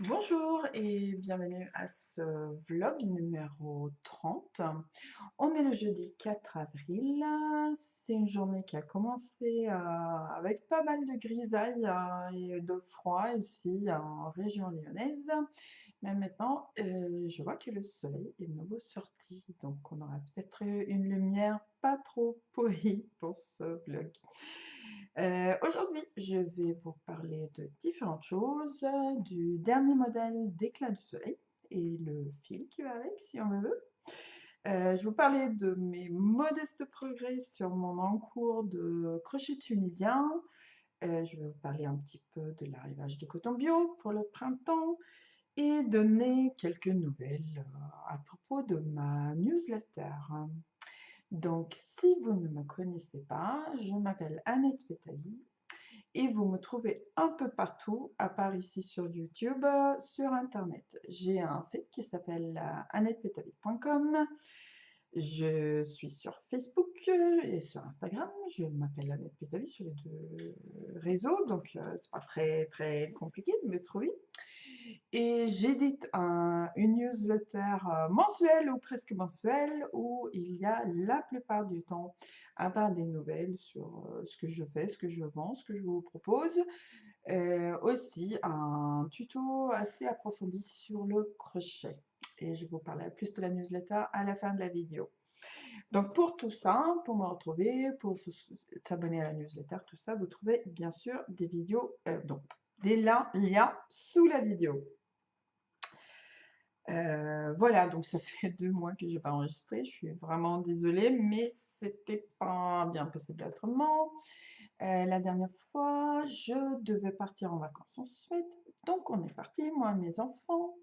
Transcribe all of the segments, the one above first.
Bonjour et bienvenue à ce vlog numéro 30. On est le jeudi 4 avril. C'est une journée qui a commencé avec pas mal de grisailles et de froid ici en région lyonnaise. Mais maintenant, je vois que le soleil est de nouveau sorti. Donc on aura peut-être une lumière pas trop pourrie pour ce vlog. Aujourd'hui, je vais vous parler de différentes choses, du dernier modèle d'éclat du soleil et le fil qui va avec, si on le veut. Je vais vous parler de mes modestes progrès sur mon encours de crochet tunisien. Je vais vous parler un petit peu de l'arrivage de coton bio pour le printemps et donner quelques nouvelles à propos de ma newsletter. Donc, si vous ne me connaissez pas, je m'appelle Annette Pétavy et vous me trouvez un peu partout, à part ici sur YouTube, sur Internet. J'ai un site qui s'appelle annettepetavy.com. Je suis sur Facebook et sur Instagram. Je m'appelle Annette Pétavy sur les deux réseaux, donc c'est pas très très compliqué de me trouver. Et j'édite une newsletter mensuelle ou presque mensuelle où il y a la plupart du temps, à part des nouvelles sur ce que je fais, ce que je vends, ce que je vous propose, aussi un tuto assez approfondi sur le crochet. Et je vous parlerai plus de la newsletter à la fin de la vidéo. Donc pour tout ça, pour me retrouver, pour s'abonner à la newsletter, tout ça, vous trouvez bien sûr des vidéos, donc des liens sous la vidéo. Voilà, donc ça fait 2 mois que j'ai pas enregistré, je suis vraiment désolée, mais c'était pas bien possible autrement. La dernière fois, je devais partir en vacances en Suède, donc on est partis, moi et mes enfants.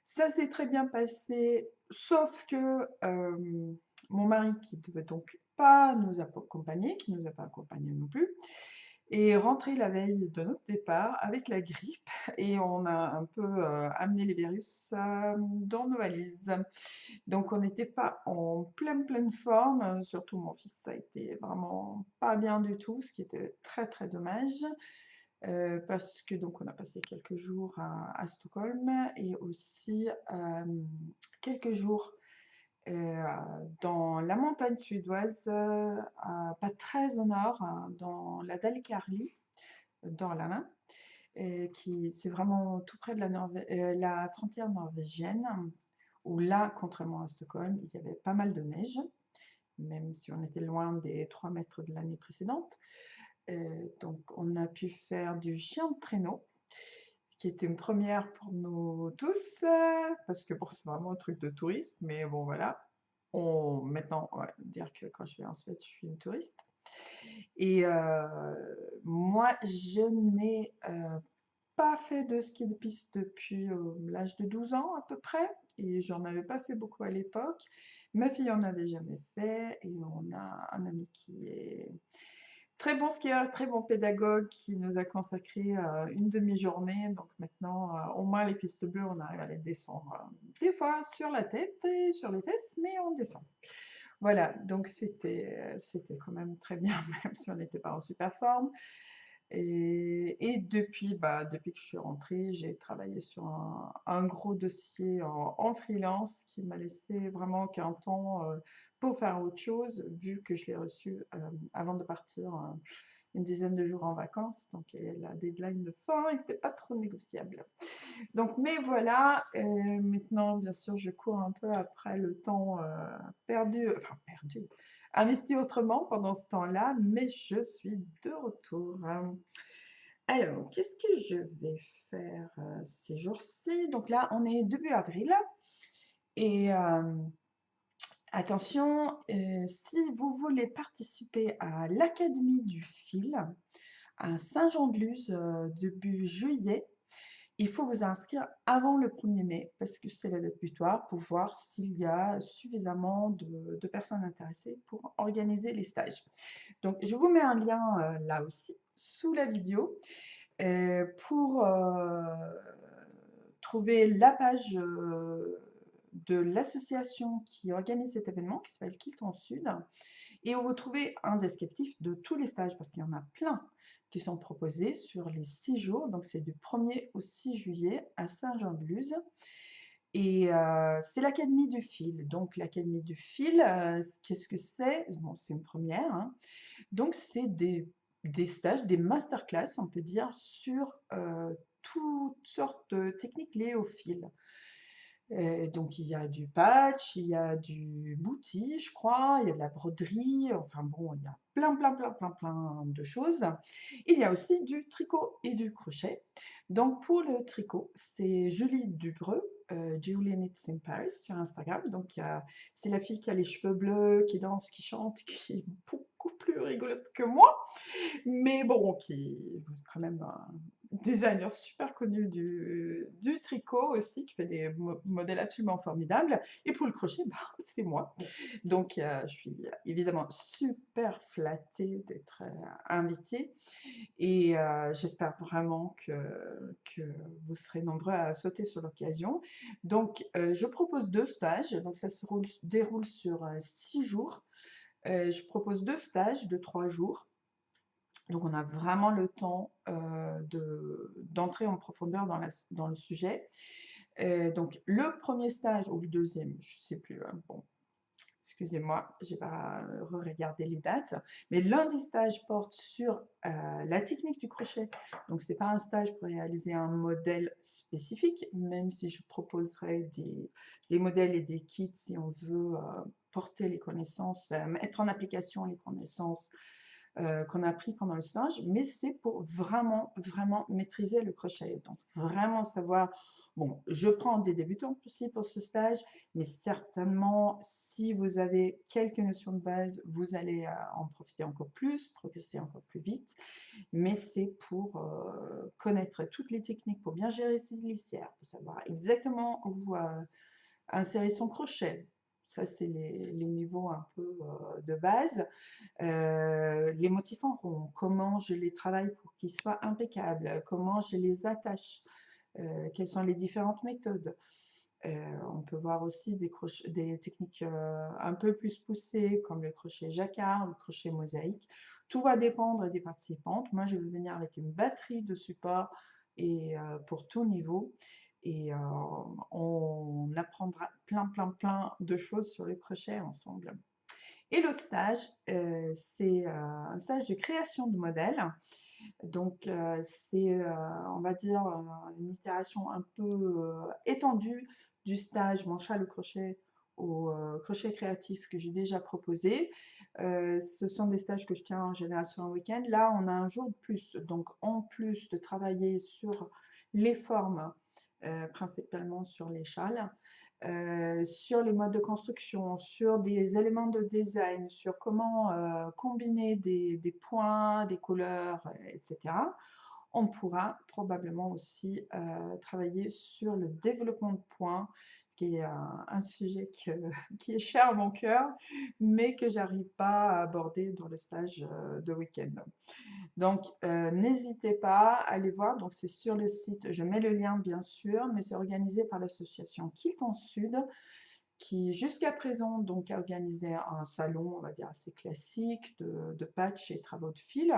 Ça s'est très bien passé, sauf que, mon mari qui devait donc pas nous accompagner, qui nous a pas accompagnés non plus, est rentré la veille de notre départ avec la grippe et on a un peu, amené les virus, dans nos valises. Donc on n'était pas en pleine forme, surtout mon fils, ça a été vraiment pas bien du tout, ce qui était très, très dommage, parce que donc on a passé quelques jours à Stockholm et aussi, quelques jours, dans la montagne suédoise, pas très au nord, dans la Dalekarli, dans l'Anna, qui c'est vraiment tout près de la frontière norvégienne, où là, contrairement à Stockholm, il y avait pas mal de neige, même si on était loin des 3 mètres de l'année précédente. Donc on a pu faire du chien de traîneau, qui était une première pour nous tous, parce que bon, c'est vraiment un truc de touriste, mais bon voilà. Maintenant, on va dire que quand je vais en Suède, je suis une touriste. Et moi, je n'ai pas fait de ski de piste depuis l'âge de 12 ans à peu près, et j'en avais pas fait beaucoup à l'époque. Ma fille en avait jamais fait, et on a un ami qui est très bon skieur, très bon pédagogue, qui nous a consacré une demi-journée. Donc maintenant, au moins les pistes bleues, on arrive à les descendre. Des fois sur la tête et sur les fesses, mais on descend. Voilà, donc c'était quand même très bien, même si on n'était pas en super forme. Et depuis, depuis que je suis rentrée, j'ai travaillé sur un gros dossier en freelance qui m'a laissé vraiment qu'un temps pour faire autre chose, vu que je l'ai reçu avant de partir une dizaine de jours en vacances. Donc la deadline de fin n'était pas trop négociable. Donc, mais voilà, maintenant, bien sûr, je cours un peu après le temps perdu, enfin perdu, investi autrement pendant ce temps-là, mais je suis de retour. Alors, qu'est-ce que je vais faire ces jours-ci? Donc là, on est début avril et attention, si vous voulez participer à l'Académie du fil à Saint-Jean-de-Luz début juillet, il faut vous inscrire avant le 1er mai parce que c'est la date butoir pour voir s'il y a suffisamment de personnes intéressées pour organiser les stages. Donc, je vous mets un lien là aussi sous la vidéo pour trouver la page de l'association qui organise cet événement qui s'appelle Kilton Sud. et où vous trouvez un descriptif de tous les stages, parce qu'il y en a plein qui sont proposés sur les 6 jours. Donc c'est du 1er au 6 juillet à Saint-Jean-de-Luz et c'est l'Académie du fil. Donc l'Académie du fil, qu'est-ce que c'est? Bon, c'est une première, hein. Donc c'est des stages, des masterclass, on peut dire, sur, toutes sortes de techniques liées au fil. Donc il y a du patch, il y a du bouti, je crois, il y a de la broderie, enfin bon, il y a plein, plein, plein, plein, plein de choses. Il y a aussi du tricot et du crochet. Donc pour le tricot, c'est Julie Dubreux, Julie Knits in Paris sur Instagram. Donc c'est la fille qui a les cheveux bleus, qui danse, qui chante, qui est beaucoup plus rigolote que moi, mais bon, qui est quand même un designer super connu du tricot aussi, qui fait des modèles absolument formidables. Et pour le crochet, bah, c'est moi. Donc, je suis évidemment super flattée d'être invitée et j'espère vraiment que vous serez nombreux à sauter sur l'occasion. Donc, je propose 2 stages. Donc, ça se déroule sur 6 jours. Je propose 2 stages de 3 jours. Donc on a vraiment le temps d'entrer en profondeur dans le sujet. Donc le premier stage, ou le deuxième, je ne sais plus, hein, bon, excusez-moi, j'ai pas regardé les dates, mais l'un des stages porte sur la technique du crochet. Donc c'est pas un stage pour réaliser un modèle spécifique, même si je proposerai des modèles et des kits si on veut porter les connaissances, mettre en application les connaissances qu'on a appris pendant le stage, mais c'est pour vraiment, vraiment maîtriser le crochet. Donc, vraiment savoir, bon, je prends des débutants aussi pour ce stage, mais certainement, si vous avez quelques notions de base, vous allez en profiter encore plus, progresser encore plus vite, mais c'est pour connaître toutes les techniques pour bien gérer ses glissières, pour savoir exactement où insérer son crochet. Ça, c'est les niveaux un peu de base. Les motifs en rond, comment je les travaille pour qu'ils soient impeccables, comment je les attache, quelles sont les différentes méthodes. On peut voir aussi des techniques un peu plus poussées comme le crochet jacquard, le crochet mosaïque. Tout va dépendre des participantes. Moi, je vais venir avec une batterie de support et pour tout niveau. Et on apprendra plein, plein, plein de choses sur le crochet ensemble. Et l'autre stage, c'est un stage de création de modèles. Donc, c'est, on va dire, une itération un peu étendue du stage manche à le crochet au crochet créatif que j'ai déjà proposé. Ce sont des stages que je tiens en général sur un week-end. Là, on a un jour de plus. Donc, en plus de travailler sur les formes, principalement sur les châles, sur les modes de construction, sur des éléments de design, sur comment combiner des points, des couleurs, etc. On pourra probablement aussi travailler sur le développement de points, qui est un sujet qui est cher à mon cœur, mais que j'arrive pas à aborder dans le stage de week-end. Donc, n'hésitez pas à aller voir, donc c'est sur le site, je mets le lien bien sûr, mais c'est organisé par l'association Kilt en Sud, qui jusqu'à présent donc a organisé un salon, on va dire assez classique, de patch et travaux de fil,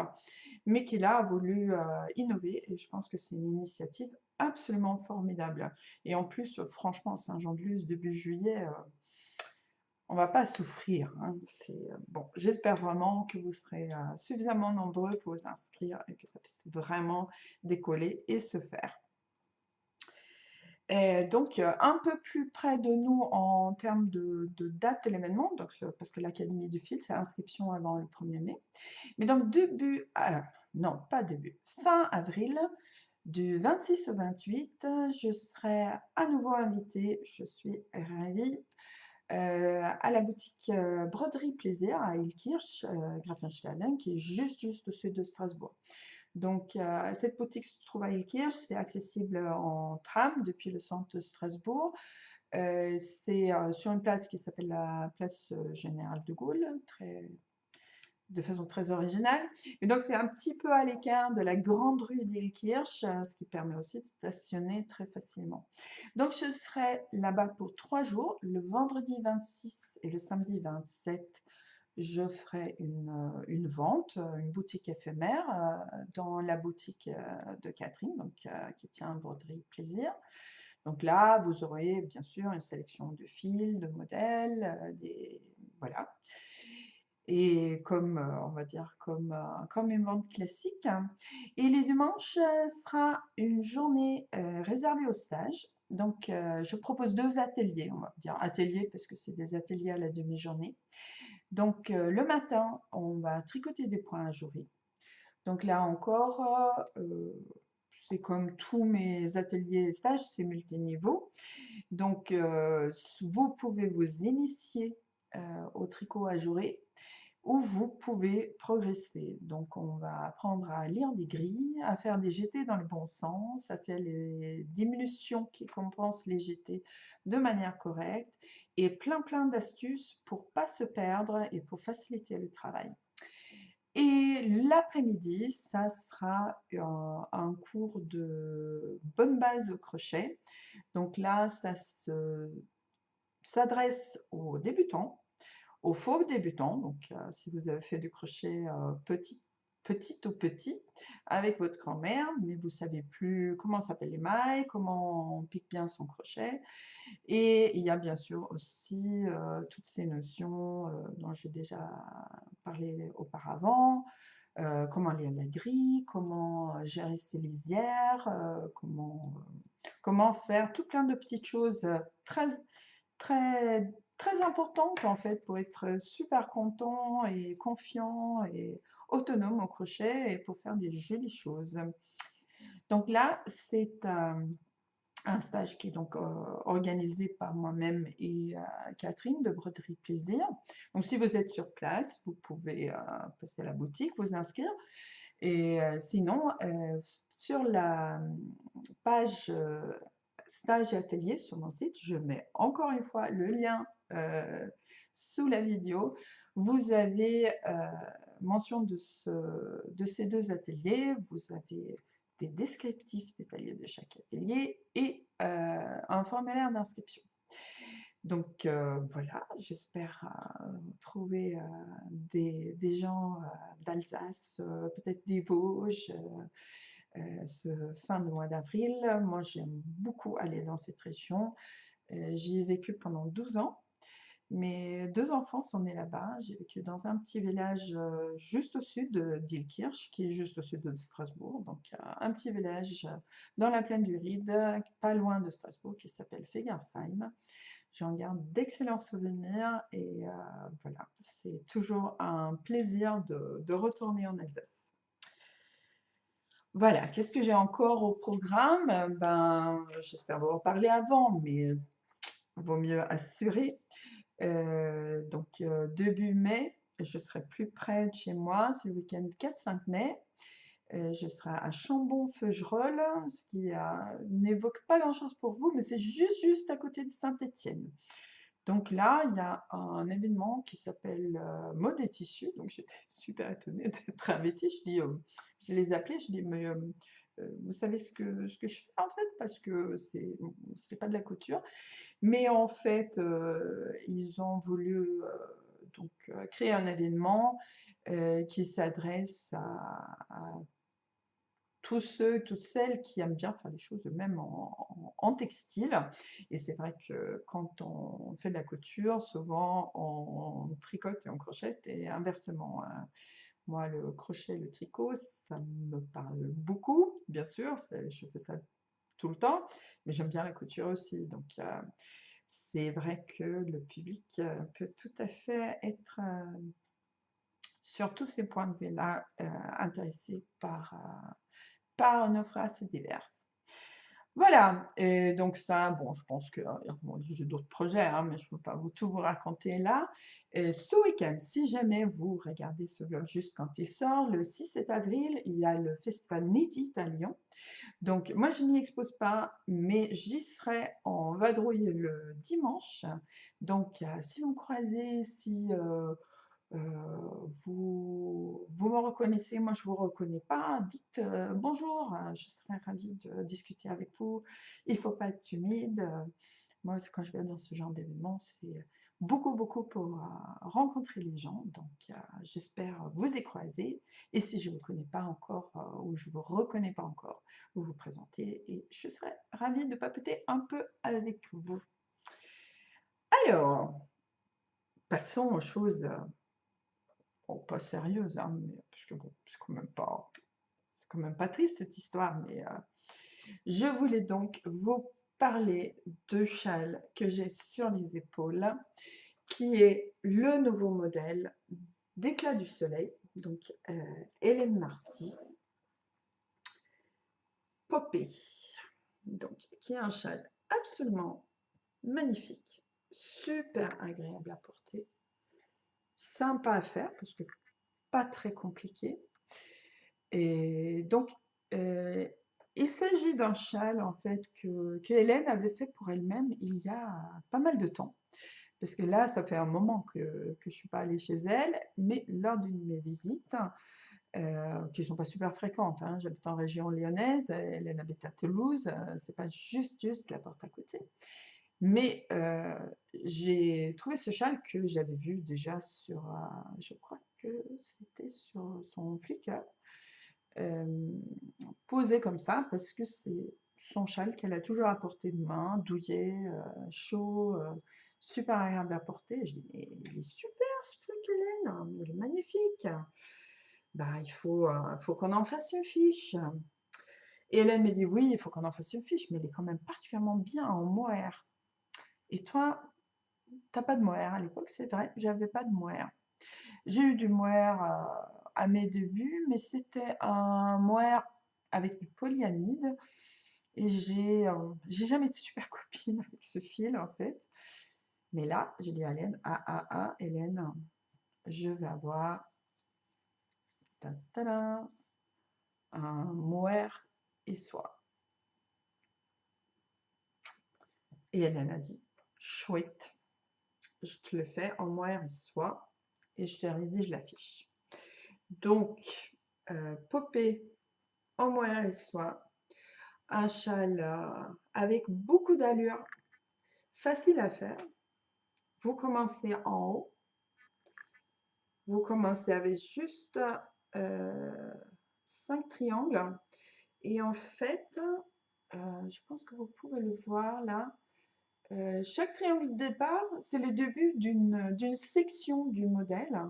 mais qui là a voulu innover, et je pense que c'est une initiative absolument formidable. Et en plus, franchement, Saint-Jean-de-Luz, début juillet, on va pas souffrir, hein. Bon, j'espère vraiment que vous serez suffisamment nombreux pour vous inscrire et que ça puisse vraiment décoller et se faire. Et donc, un peu plus près de nous en termes de date de l'événement, donc, parce que l'Académie du fil, c'est inscription avant le 1er mai. Mais donc, non, pas début, fin avril, du 26 au 28, je serai à nouveau invitée, je suis ravie, à la boutique Broderie Plaisir à Ilkirch, Grafenstaden, qui est juste au sud de Strasbourg. Donc, cette boutique se trouve à Ilkirch, c'est accessible en tram depuis le centre de Strasbourg. C'est sur une place qui s'appelle la place Général de Gaulle, de façon très originale. Et donc, c'est un petit peu à l'écart de la grande rue d'Ilkirch, ce qui permet aussi de stationner très facilement. Donc, je serai là-bas pour 3 jours, le vendredi 26 et le samedi 27 je ferai une vente, une boutique éphémère, dans la boutique, de Catherine, donc qui tient Broderie Plaisir. Donc là, vous aurez bien sûr une sélection de fils, de modèles, des voilà. Et comme, on va dire comme une vente classique. Et les dimanches, sera une journée, réservée aux stages. Donc je propose 2 ateliers, on va dire ateliers parce que c'est des ateliers à la demi-journée. Donc le matin, on va tricoter des points ajourés. Donc là encore, c'est comme tous mes ateliers et stages, c'est multiniveau. Donc vous pouvez vous initier, au tricot ajouré ou vous pouvez progresser. Donc on va apprendre à lire des grilles, à faire des jetés dans le bon sens, à faire les diminutions qui compensent les jetés de manière correcte et plein d'astuces pour pas se perdre et pour faciliter le travail. Et l'après-midi, ça sera un cours de bonne base au crochet. Donc là, ça s'adresse aux débutants, aux faux débutants. Donc si vous avez fait du crochet petit ou petit avec votre grand-mère, mais vous savez plus comment s'appellent les mailles, comment on pique bien son crochet. Et il y a bien sûr aussi toutes ces notions dont j'ai déjà parlé auparavant, comment lire la grille, comment gérer ses lisières, comment faire tout plein de petites choses très, très, très importantes en fait pour être super content et confiant et autonome au crochet et pour faire des jolies choses. Donc là, c'est un stage qui est donc organisé par moi-même et Catherine de Broderie Plaisir. Donc si vous êtes sur place, vous pouvez passer à la boutique, vous inscrire. Et sinon, sur la page stage et atelier sur mon site, je mets encore une fois le lien sous la vidéo. Vous avez mention de ces 2 ateliers, vous avez des descriptifs détaillés de chaque atelier et un formulaire d'inscription. Donc voilà, j'espère trouver des gens d'Alsace, peut-être des Vosges, ce fin de mois d'avril. Moi, j'aime beaucoup aller dans cette région. J'y ai vécu pendant 12 ans. Mes 2 enfants sont nés là-bas. J'ai vécu dans un petit village juste au sud d'Ilkirch, qui est juste au sud de Strasbourg. Donc, un petit village dans la plaine du Ride, pas loin de Strasbourg, qui s'appelle Fegersheim. J'en garde d'excellents souvenirs et voilà, c'est toujours un plaisir de retourner en Alsace. Voilà, qu'est-ce que j'ai encore au programme? Ben, j'espère vous en parler avant, mais vaut mieux assurer. Donc début mai, je serai plus près de chez moi, c'est le week-end 4-5 mai. Je serai à Chambon-Feugerolles, ce qui n'évoque pas grand-chose pour vous, mais c'est juste à côté de Saint-Étienne. Donc là, il y a un événement qui s'appelle Mode et Tissus. Donc j'étais super étonnée d'être invitée. Je les appelais, je dis, mais vous savez ce que je fais en fait, parce que c'est pas de la couture. Mais en fait, ils ont voulu donc créer un événement qui s'adresse à tous ceux, toutes celles qui aiment bien faire les choses eux-mêmes en textile. Et c'est vrai que quand on fait de la couture, souvent on tricote et on crochette et inversement. Moi, le crochet et le tricot, ça me parle beaucoup, bien sûr, je fais ça tout le temps, mais j'aime bien la couture aussi. Donc, c'est vrai que le public peut tout à fait être, sur tous ces points de vue-là, intéressé par une offre assez diverse. Voilà, et donc ça, bon, je pense que bon, j'ai d'autres projets, hein, mais je ne peux pas tout vous raconter là. Ce week-end, si jamais vous regardez ce vlog juste quand il sort, le 6-7 avril, il y a le festival Nidit à Lyon. Donc moi, je n'y expose pas, mais j'y serai en vadrouille le dimanche. Donc si vous me croisez, si vous me reconnaissez, moi je ne vous reconnais pas, dites bonjour, je serai ravie de discuter avec vous. Il ne faut pas être timide. Moi, quand je vais dans ce genre d'événement, beaucoup, beaucoup pour rencontrer les gens. Donc, j'espère vous y croiser. Et si je ne vous connais pas encore ou je ne vous reconnais pas encore, vous vous présentez et je serai ravie de papoter un peu avec vous. Alors, passons aux choses bon, pas sérieuses, hein, mais, parce que bon, c'est quand même pas triste cette histoire, mais je voulais donc vous parler de châle que j'ai sur les épaules, qui est le nouveau modèle d'Éclat du Soleil, donc Hélène Marcy, Popé, donc qui est un châle absolument magnifique, super agréable à porter, sympa à faire parce que pas très compliqué. Et donc, il s'agit d'un châle en fait que Hélène avait fait pour elle-même il y a pas mal de temps. Parce que là, ça fait un moment que je ne suis pas allée chez elle, mais lors d'une de mes visites, qui ne sont pas super fréquentes, hein, j'habite en région lyonnaise, Hélène habite à Toulouse, c'est pas juste la porte à côté. Mais j'ai trouvé ce châle que j'avais vu déjà sur, je crois que c'était sur son Flickr, posé comme ça, parce que c'est son châle qu'elle a toujours à portée de main, douillet, chaud, super agréable à porter. Je dis, mais il est super ce truc, Hélène, mais il est magnifique. Bah, faut qu'on en fasse une fiche. Et Hélène me dit, oui, il faut qu'on en fasse une fiche, mais il est quand même particulièrement bien en mohair. Et toi, t'as pas de mohair à l'époque, c'est vrai, j'avais pas de mohair. J'ai eu du mohair à mes débuts, mais c'était un mohair avec du polyamide. Et j'ai jamais été super copine avec ce fil, en fait. Mais là, j'ai dit à Hélène, Hélène, je vais avoir ta-ta-da, un mohair et soie. Et Hélène a dit, chouette, je te le fais en mohair et soie. Et je te rédige l'affiche. Donc, Popé en mohair et soie, un châle avec beaucoup d'allure, facile à faire. Vous commencez en haut, vous commencez avec juste 5 triangles et en fait, je pense que vous pouvez le voir là, chaque triangle de départ, c'est le début d'une section du modèle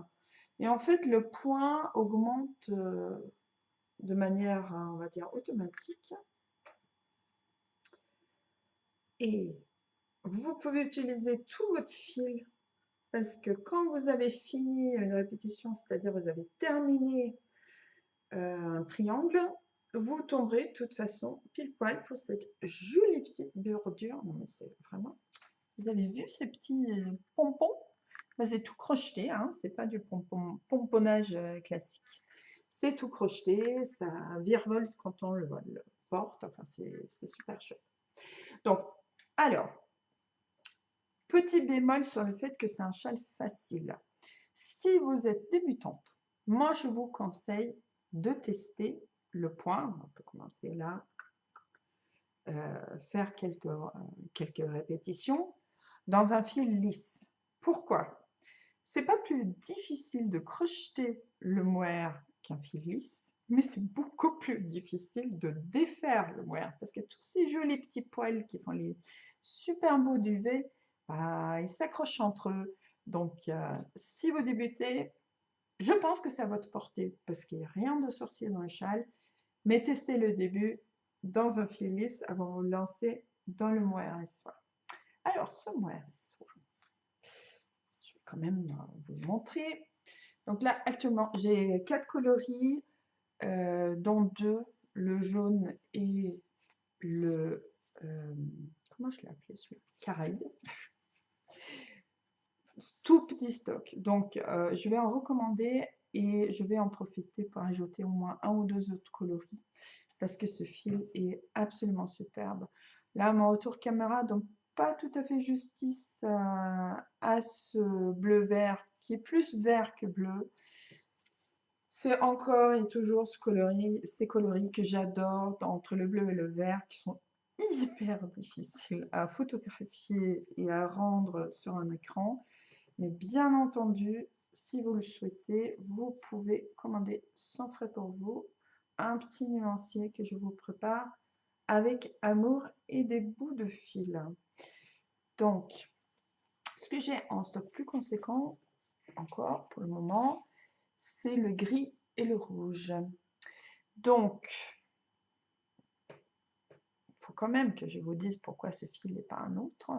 et en fait, le point augmente de manière, on va dire, automatique et vous pouvez utiliser tout votre fil parce que quand vous avez fini une répétition, c'est-à-dire vous avez terminé un triangle, vous tomberez de toute façon pile poil pour cette jolie petite bordure. Non mais c'est vraiment... Vous avez vu ces petits pompons? Ben, c'est tout crocheté, hein, c'est pas du pomponnage classique. C'est tout crocheté, ça virevolte quand on le porte, enfin c'est super chouette. Donc, alors, petit bémol sur le fait que c'est un châle facile. Si vous êtes débutante, moi je vous conseille de tester le point. On peut commencer là, faire quelques répétitions dans un fil lisse. Pourquoi? C'est pas plus difficile de crocheter le mohair qu'un fil lisse, mais c'est beaucoup plus difficile de défaire le mohair parce que tous ces jolis petits poils qui font les super beaux duvets, bah, ils s'accrochent entre eux. Donc, si vous débutez, je pense que c'est à votre portée parce qu'il n'y a rien de sorcier dans le châle, mais testez le début dans un fil lisse avant de vous lancer dans le mohair et soie. Alors, ce mohair et soie, je vais quand même vous le montrer. Donc là, actuellement, j'ai 4 coloris, dont 2, le jaune et le... comment je l'ai appelé celui-là? Caraïbe. Tout petit stock. Donc, je vais en recommander et je vais en profiter pour ajouter au moins 1 ou 2 autres coloris parce que ce fil est absolument superbe. Là, mon retour caméra, donc pas tout à fait justice à ce bleu-vert qui est plus vert que bleu. C'est encore et toujours ces coloris que j'adore entre le bleu et le vert qui sont hyper difficiles à photographier et à rendre sur un écran. Mais bien entendu, si vous le souhaitez, vous pouvez commander sans frais pour vous un petit nuancier que je vous prépare avec amour et des bouts de fil. Donc, ce que j'ai en stock plus conséquent encore pour le moment, c'est le gris et le rouge. Donc, il faut quand même que je vous dise pourquoi ce fil n'est pas un autre.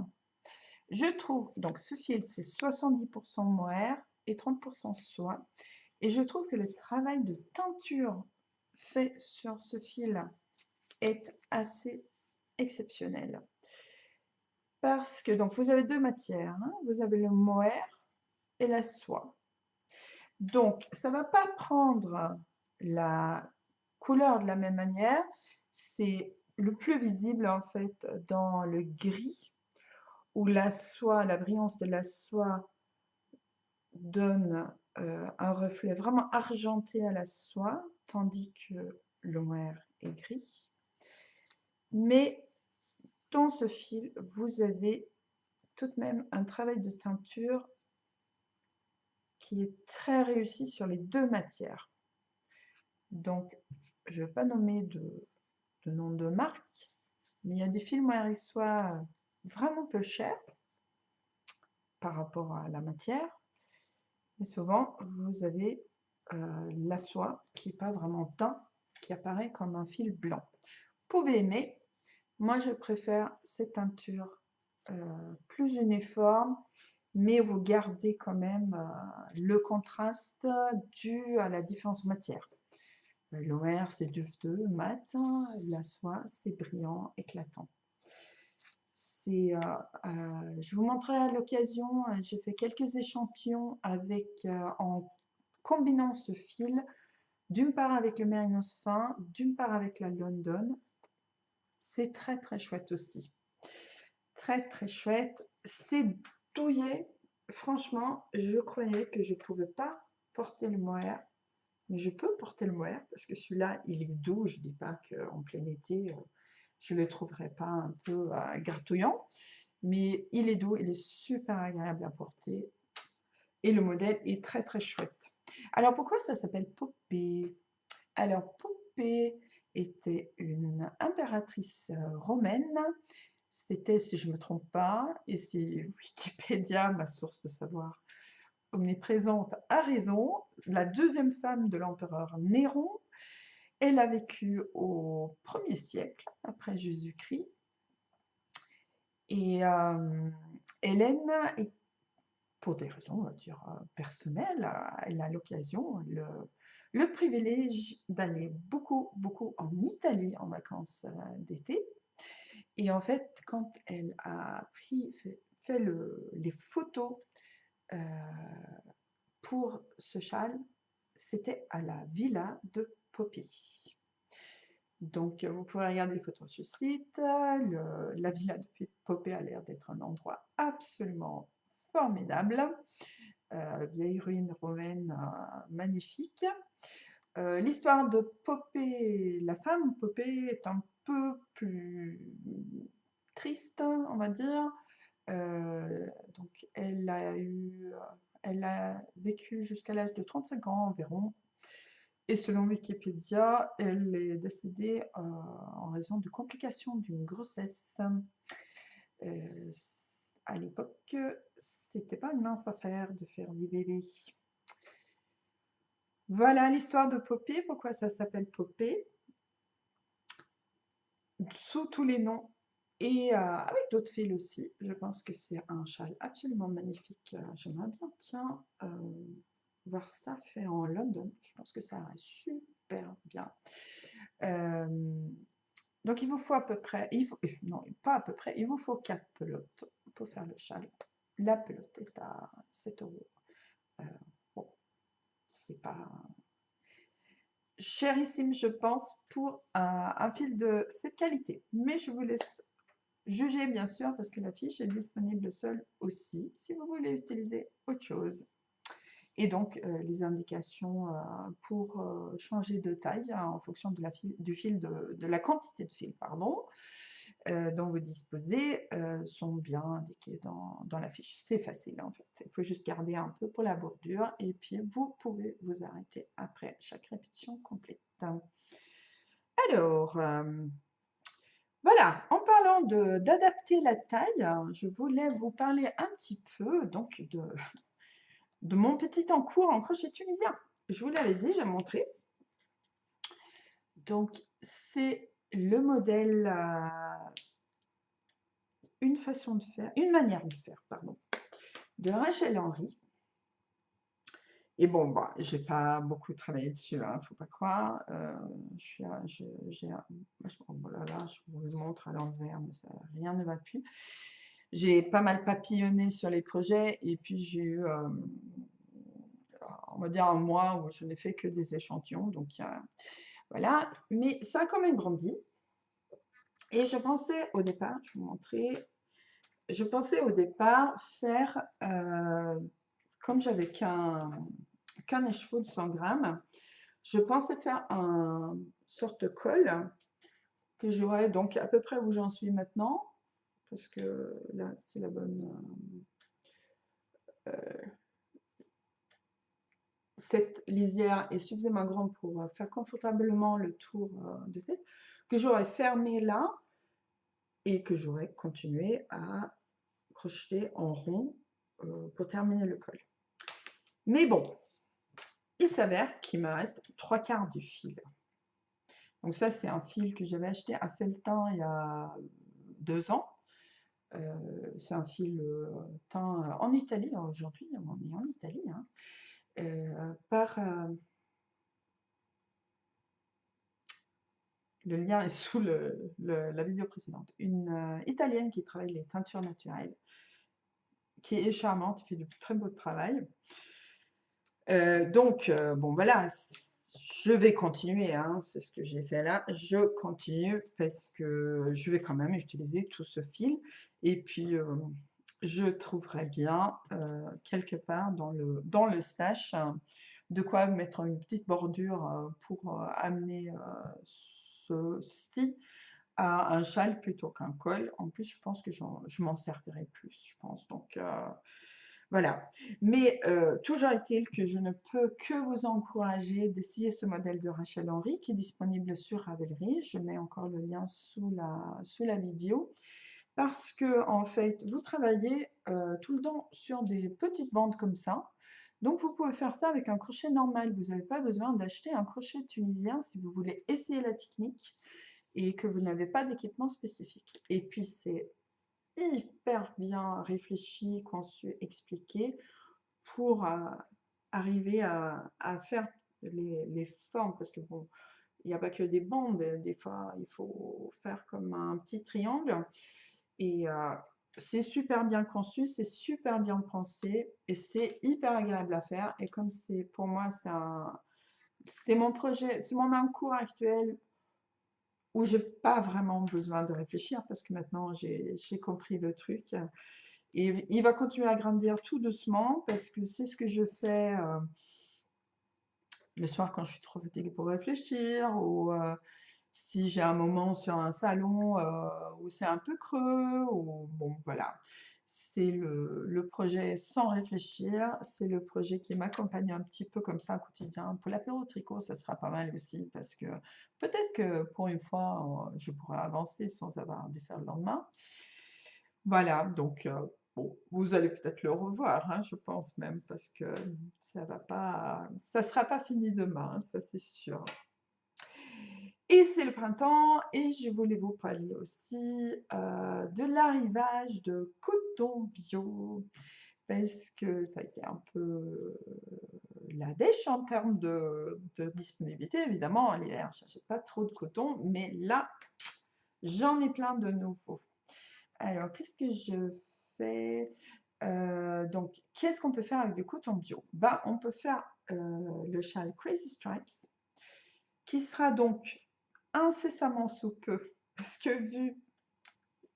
Je trouve, donc ce fil, c'est 70% mohair et 30% soie. Et je trouve que le travail de teinture fait sur ce fil est assez exceptionnel. Parce que, donc, vous avez deux matières, hein. Vous avez le mohair et la soie. Donc, ça ne va pas prendre la couleur de la même manière. C'est le plus visible, en fait, dans le gris, où la soie, la brillance de la soie donne un reflet vraiment argenté à la soie, tandis que le mohair est gris. Mais dans ce fil, vous avez tout de même un travail de teinture qui est très réussi sur les deux matières. Donc, je ne vais pas nommer de nom de marque, mais il y a des fils mohair et soie vraiment peu chers par rapport à la matière. Mais souvent, vous avez la soie qui n'est pas vraiment teint, qui apparaît comme un fil blanc. Vous pouvez aimer. Moi, je préfère cette teinture plus uniforme, mais vous gardez quand même le contraste dû à la différence de matière. L'OR, c'est duveteux, mat, la soie, c'est brillant, éclatant. Je vous montrerai à l'occasion, j'ai fait quelques échantillons en combinant ce fil, d'une part avec le mérinos fin, d'une part avec la London. C'est très très chouette aussi. Très très chouette. C'est douillet. Franchement, je croyais que je ne pouvais pas porter le mohair, mais je peux porter le mohair parce que celui-là, il est doux. Je ne dis pas qu'en plein été, je ne le trouverai pas un peu gratouillant, mais il est doux, il est super agréable à porter et le modèle est très très chouette. Alors pourquoi ça s'appelle Popée? Alors Popée était une impératrice romaine. C'était, si je ne me trompe pas, et c'est Wikipédia, ma source de savoir omniprésente, a raison, la deuxième femme de l'empereur Néron. Elle a vécu au 1er siècle après Jésus-Christ. Et Hélène, pour des raisons, on va dire, personnelles, elle a l'occasion, le privilège d'aller beaucoup, beaucoup en Italie en vacances d'été. Et en fait, quand elle a fait les photos pour ce châle, c'était à la villa de Popée. Donc, vous pouvez regarder les photos sur le site. La villa de Popée a l'air d'être un endroit absolument formidable. Vieille ruine romaine magnifique. L'histoire de Popée, la femme Popée, est un peu plus triste, on va dire. Donc, elle a vécu jusqu'à l'âge de 35 ans environ. Et selon Wikipédia, elle est décédée en raison de complications d'une grossesse. À l'époque, c'était pas une mince affaire de faire des bébés. Voilà l'histoire de Popée, pourquoi ça s'appelle Popée, sous tous les noms, et avec d'autres fils aussi. Je pense que c'est un châle absolument magnifique. J'aimerais bien, tiens, voir ça fait en London. Je pense que ça irait super bien. Donc il vous faut à peu près, non pas à peu près, il vous faut 4 pelotes pour faire le châle. La pelote est à 7 €. Bon, c'est pas chérissime, je pense, pour un fil de cette qualité. Mais je vous laisse juger, bien sûr, parce que la fiche est disponible seule aussi, si vous voulez utiliser autre chose. Et donc, les indications pour changer de taille en fonction de la quantité de fil, pardon. dont vous disposez sont bien indiqués dans la fiche. C'est facile en fait. Il faut juste garder un peu pour la bordure et puis vous pouvez vous arrêter après chaque répétition complète. Alors, voilà, en parlant d'adapter la taille, je voulais vous parler un petit peu donc de mon petit cours en crochet tunisien. Je vous l'avais déjà montré. Donc, c'est le modèle, une façon de faire, une manière de faire, pardon, de Rachel Henry. Et bon, bah, j'ai pas beaucoup travaillé dessus, hein, faut pas croire. J'ai oh là là, je vous le montre à l'envers, mais ça, rien ne va plus. J'ai pas mal papillonné sur les projets et puis j'ai eu, on va dire un mois où je n'ai fait que des échantillons, donc voilà. Mais ça a quand même grandi. Et je pensais au départ, je vais vous montrer, je pensais au départ faire, comme j'avais qu'un écheveau de 100 grammes, je pensais faire un sorte de col que j'aurais donc à peu près où j'en suis maintenant, parce que là c'est la bonne. Cette lisière est suffisamment grande pour faire confortablement le tour de tête, que j'aurais fermé là et que j'aurais continué à crocheter en rond pour terminer le col. Mais bon, il s'avère qu'il me reste 3/4 du fil. Donc ça, c'est un fil que j'avais acheté à Felletin il y a 2 ans. C'est un fil teint en Italie. Aujourd'hui, on est en Italie. Hein, par... le lien est sous la vidéo précédente. Une Italienne qui travaille les teintures naturelles, qui est charmante, qui fait du très beau travail. Donc, bon voilà, je vais continuer, hein, c'est ce que j'ai fait là. Je continue parce que je vais quand même utiliser tout ce fil. Et puis, je trouverai bien quelque part dans le stash de quoi mettre une petite bordure pour amener ceci à un châle plutôt qu'un col. En plus, je pense que je m'en servirai plus, je pense. Donc, voilà. Mais toujours est-il que je ne peux que vous encourager d'essayer ce modèle de Rachel Henry qui est disponible sur Ravelry. Je mets encore le lien sous la vidéo. Parce que, en fait, vous travaillez tout le temps sur des petites bandes comme ça. Donc, vous pouvez faire ça avec un crochet normal. Vous n'avez pas besoin d'acheter un crochet tunisien si vous voulez essayer la technique et que vous n'avez pas d'équipement spécifique. Et puis, c'est hyper bien réfléchi, conçu, expliqué pour arriver à faire les formes. Parce que, bon, il n'y a pas que des bandes. Des fois, il faut faire comme un petit triangle. Et c'est super bien conçu, c'est super bien pensé et c'est hyper agréable à faire. Et comme c'est pour moi, c'est mon projet, c'est mon cours actuel où j'ai pas vraiment besoin de réfléchir parce que maintenant j'ai compris le truc. Et il va continuer à grandir tout doucement parce que c'est ce que je fais le soir quand je suis trop fatiguée pour réfléchir ou si j'ai un moment sur un salon où c'est un peu creux, ou bon voilà, c'est le projet sans réfléchir, c'est le projet qui m'accompagne un petit peu comme ça au quotidien. Pour l'apéro tricot, ça sera pas mal aussi parce que peut-être que pour une fois, je pourrais avancer sans avoir à défaire le lendemain. Voilà, donc bon, vous allez peut-être le revoir, hein, je pense même, parce que ça sera pas fini demain, hein, ça c'est sûr. Et c'est le printemps et je voulais vous parler aussi de l'arrivage de coton bio parce que ça a été un peu la dèche en termes de disponibilité. Évidemment, l'hiver, je n'achète pas trop de coton, mais là, j'en ai plein de nouveaux. Alors, qu'est-ce que je fais donc, qu'est-ce qu'on peut faire avec du coton bio? Ben, on peut faire le châle Crazy Stripes qui sera donc incessamment sous peu, parce que vu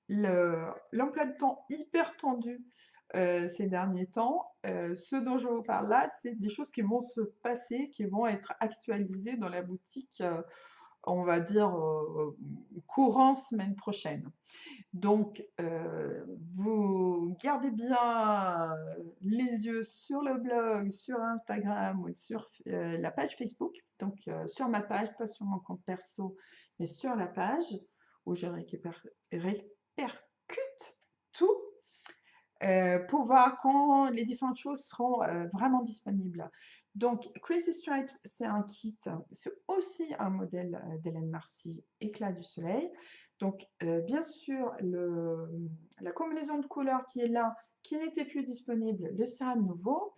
l'emploi de temps hyper tendu ces derniers temps, ce dont je vous parle là, c'est des choses qui vont se passer, qui vont être actualisées dans la boutique on va dire, courant semaine prochaine. Donc, vous gardez bien les yeux sur le blog, sur Instagram ou sur la page Facebook. Donc, sur ma page, pas sur mon compte perso, mais sur la page où je répercute tout pour voir quand les différentes choses seront vraiment disponibles. Donc, Crazy Stripes, c'est un kit, c'est aussi un modèle d'Hélène Marcy, Éclat du soleil. Donc, bien sûr, la combinaison de couleurs qui est là, qui n'était plus disponible, le sera de nouveau.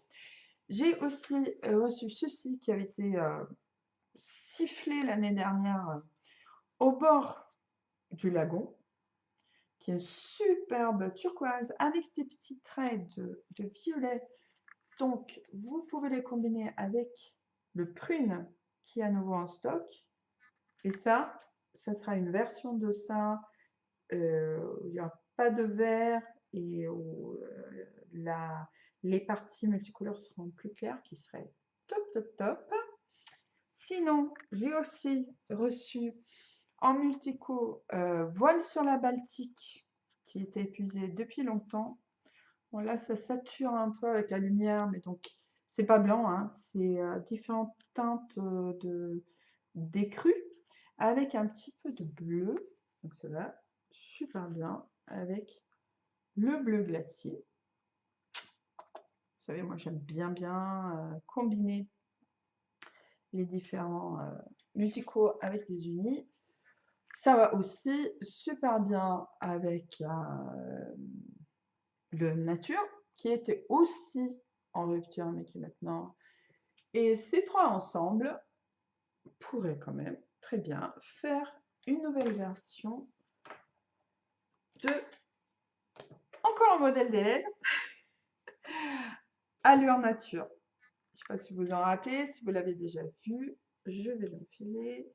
J'ai aussi reçu ceci qui avait été sifflé l'année dernière au bord du lagon, qui est une superbe turquoise avec des petits traits de violet. Donc, vous pouvez les combiner avec le prune qui est à nouveau en stock. Et ça sera une version de ça où il n'y aura pas de vert et où les parties multicolores seront plus claires, qui serait top, top, top. Sinon, j'ai aussi reçu en multico Voile sur la Baltique, qui était épuisé depuis longtemps. Bon, là, ça sature un peu avec la lumière, mais donc, c'est pas blanc, hein, c'est différentes teintes d'écru avec un petit peu de bleu. Donc, ça va super bien avec le bleu glacier. Vous savez, moi, j'aime bien combiner les différents multicos avec des unis. Ça va aussi super bien avec le nature, qui était aussi en rupture, mais qui est maintenant... Et ces trois ensemble pourraient quand même très bien faire une nouvelle version de encore un modèle d'Hélène, Allure Nature. Je ne sais pas si vous en rappelez, si vous l'avez déjà vu, je vais l'enfiler,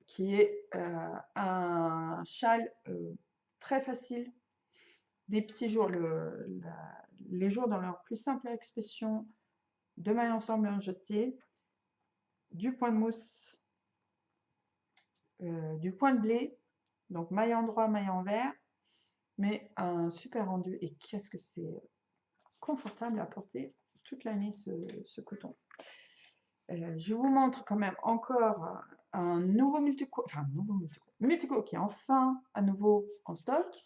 qui est un châle très facile, des petits jours, les jours dans leur plus simple expression, de mailles ensemble en jeté, du point de mousse, du point de blé, donc maille en droit, maille en vert, mais un super rendu. Et qu'est-ce que c'est confortable à porter toute l'année ce coton. Je vous montre quand même encore un nouveau multico, multico qui est enfin à nouveau en stock.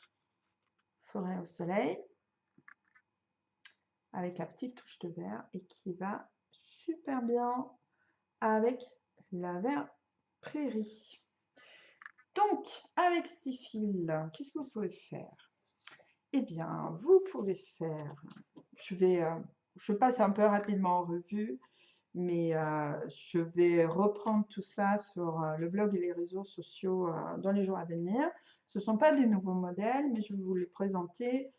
Forêt au soleil, avec la petite touche de vert et qui va super bien avec la vert prairie. Donc, avec ces fils, qu'est-ce que vous pouvez faire? Eh bien, vous pouvez faire, je passe un peu rapidement en revue, mais je vais reprendre tout ça sur le blog et les réseaux sociaux dans les jours à venir. Ce ne sont pas des nouveaux modèles, mais je vais vous les présenter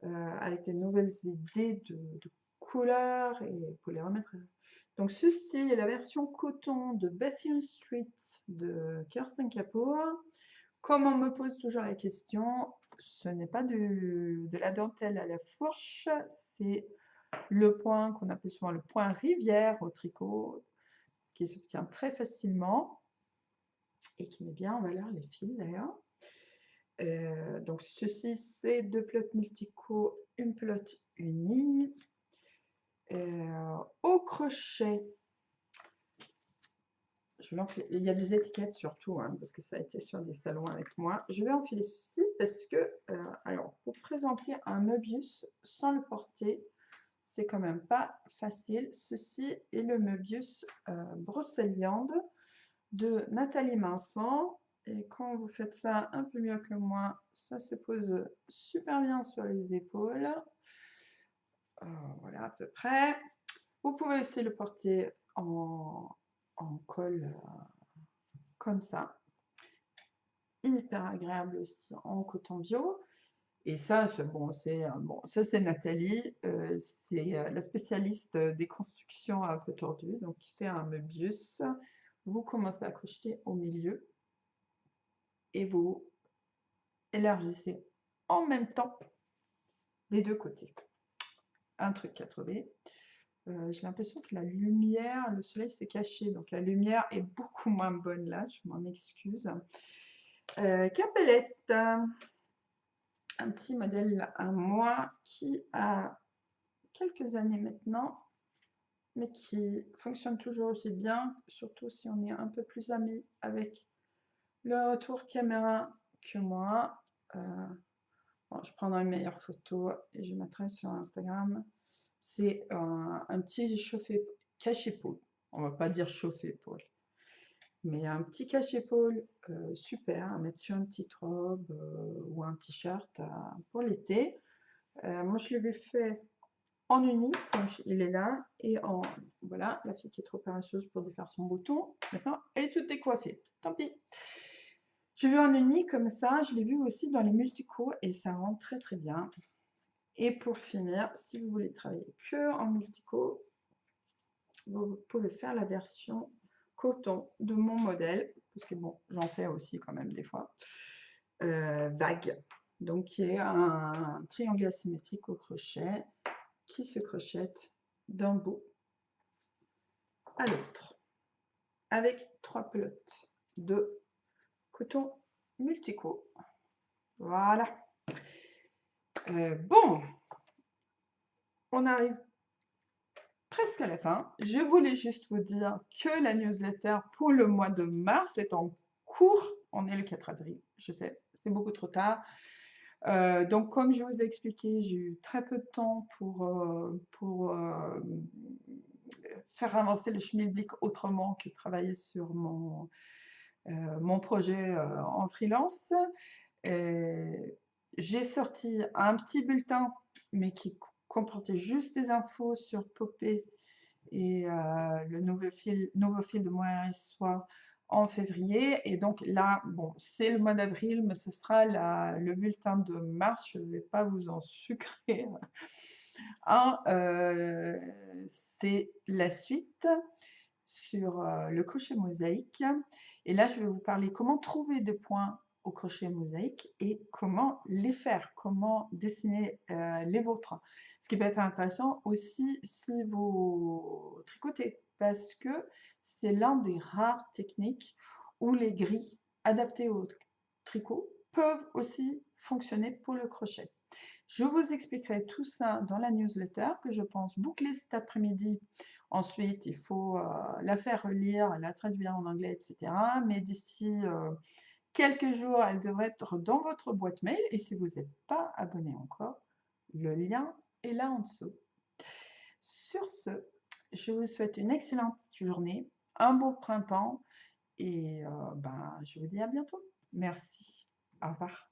avec des nouvelles idées de couleurs et pour les remettre. Donc ceci est la version coton de Bethune Street de Kirsten Kapoor. Comme on me pose toujours la question, ce n'est pas de la dentelle à la fourche, c'est le point qu'on appelle souvent le point rivière au tricot, qui s'obtient très facilement et qui met bien en valeur les fils d'ailleurs. Donc ceci c'est deux pelotes multico, une pelote unie. Au crochet, je vais enfiler, il y a des étiquettes surtout, hein, parce que ça a été sur des salons avec moi. Je vais enfiler ceci parce que, alors, pour présenter un Möbius sans le porter, c'est quand même pas facile. Ceci est le Möbius Brocéliande de Nathalie Vincent. Et quand vous faites ça un peu mieux que moi, ça se pose super bien sur les épaules. Voilà à peu près. Vous pouvez aussi le porter en col comme ça. Hyper agréable aussi en coton bio. Et ça, ça c'est Nathalie, c'est la spécialiste des constructions un peu tordues. Donc c'est un Möbius. Vous commencez à crocheter au milieu et vous élargissez en même temps des deux côtés. Un truc à trouver. J'ai l'impression que la lumière, le soleil s'est caché, donc la lumière est beaucoup moins bonne là, je m'en excuse. Capelette, un petit modèle à moi qui a quelques années maintenant, mais qui fonctionne toujours aussi bien, surtout si on est un peu plus amis avec le retour caméra que moi. Bon, je prendrai une meilleure photo et je mettrai sur Instagram. C'est un petit cache-épaule. On va pas dire chauffe-épaule, mais un petit cache-épaule super à mettre sur une petite robe ou un t-shirt pour l'été. Moi, je l'avais fait en uni, comme il est là, et en... Voilà, la fille qui est trop paresseuse pour défaire son bouton. Maintenant, elle est toute décoiffée. Tant pis. J'ai vu en uni comme ça, je l'ai vu aussi dans les multicos, et ça rend très très bien. Et pour finir, si vous voulez travailler que en multico, vous pouvez faire la version coton de mon modèle, parce que bon, j'en fais aussi quand même des fois, vague. Donc, qui est un triangle asymétrique au crochet qui se crochette d'un bout à l'autre avec 3 pelotes de coton multico. Voilà. Bon, on arrive presque à la fin. Je voulais juste vous dire que la newsletter pour le mois de mars est en cours. On est le 4 avril, je sais, c'est beaucoup trop tard. Donc, comme je vous ai expliqué, j'ai eu très peu de temps pour faire avancer le schmilblick autrement que travailler sur mon projet en freelance. J'ai sorti un petit bulletin, mais qui comportait juste des infos sur Popé et le nouveau fil de Moiré Soie en février. Et donc là, bon, c'est le mois d'avril, mais ce sera le bulletin de mars. Je ne vais pas vous en sucrer. C'est la suite sur le crochet mosaïque. Et là, je vais vous parler comment trouver des points au crochet mosaïque et comment les faire, comment dessiner les vôtres. Ce qui peut être intéressant aussi si vous tricotez, parce que c'est l'un des rares techniques où les grilles adaptées au tricot peuvent aussi fonctionner pour le crochet. Je vous expliquerai tout ça dans la newsletter que je pense boucler cet après-midi. Ensuite, il faut la faire relire, la traduire en anglais, etc. Mais d'ici quelques jours, elle devrait être dans votre boîte mail. Et si vous n'êtes pas abonné encore, le lien est là en dessous. Sur ce, je vous souhaite une excellente journée, un beau printemps et je vous dis à bientôt. Merci. Au revoir.